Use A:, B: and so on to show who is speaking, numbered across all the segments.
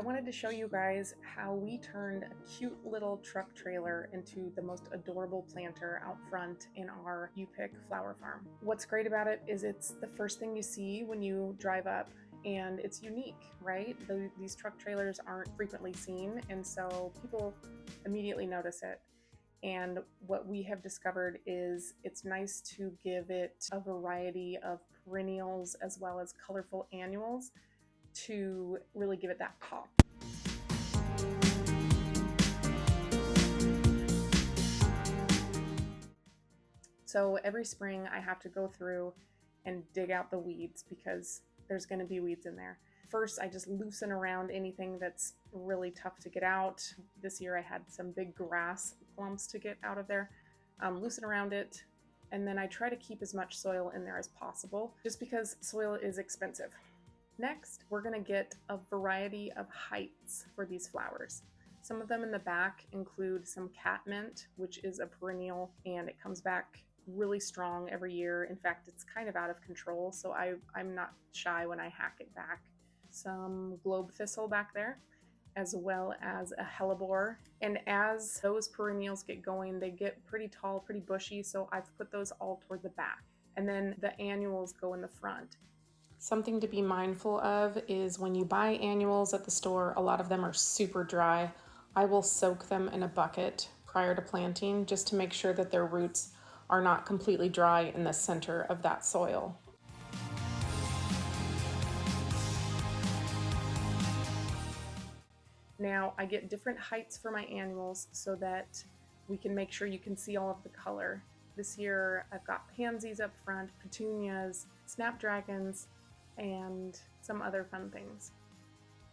A: I wanted to show you guys how we turned a cute little truck trailer into the most adorable planter out front in our U-Pick flower farm. What's great about it is it's the first thing you see when you drive up, and it's unique, right? These truck trailers aren't frequently seen, and so people immediately notice it. And what we have discovered is it's nice to give it a variety of perennials as well as colorful annuals to really give it that pop. So every spring I have to go through and dig out the weeds because there's going to be weeds in there. First, I just loosen around anything that's really tough to get out. This year I had some big grass clumps to get out of there. Loosen around it, and then I try to keep as much soil in there as possible just because soil is expensive. Next, we're going to get a variety of heights for these flowers. Some of them in the back include some catmint, which is a perennial, and it comes back really strong every year. In fact, it's kind of out of control, so I'm not shy when I hack it back. Some globe thistle back there, as well as a hellebore. And as those perennials get going, they get pretty tall, pretty bushy, so I've put those all toward the back. And then the annuals go in the front. Something to be mindful of is when you buy annuals at the store, a lot of them are super dry. I will soak them in a bucket prior to planting just to make sure that their roots are not completely dry in the center of that soil. Now I get different heights for my annuals so that we can make sure you can see all of the color. This year I've got pansies up front, petunias, snapdragons, and some other fun things.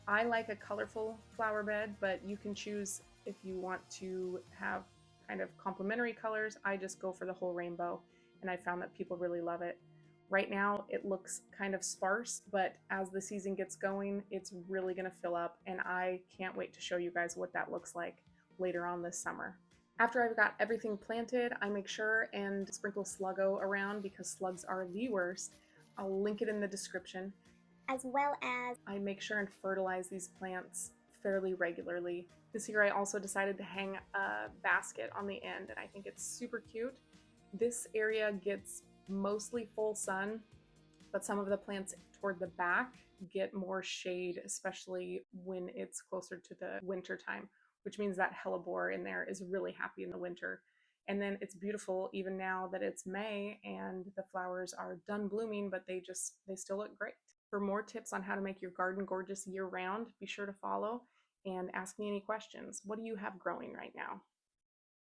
A: I like a colorful flower bed, but you can choose if you want to have kind of complementary colors. I just go for the whole rainbow, and I found that people really love it. Right now it looks kind of sparse, but as the season gets going, it's really going to fill up, and I can't wait to show you guys what that looks like later on this summer. After I've got everything planted, I make sure and sprinkle Sluggo around because slugs are the worst. I'll link it in the description. As well as I make sure and fertilize these plants fairly regularly. This year I also decided to hang a basket on the end, and I think it's super cute. This area gets mostly full sun, but some of the plants toward the back get more shade, especially when it's closer to the winter time, which means that hellebore in there is really happy in the winter. And then it's beautiful even now that it's May and the flowers are done blooming, but they still look great. For more tips on how to make your garden gorgeous year round, be sure to follow and ask me any questions. What do you have growing right now?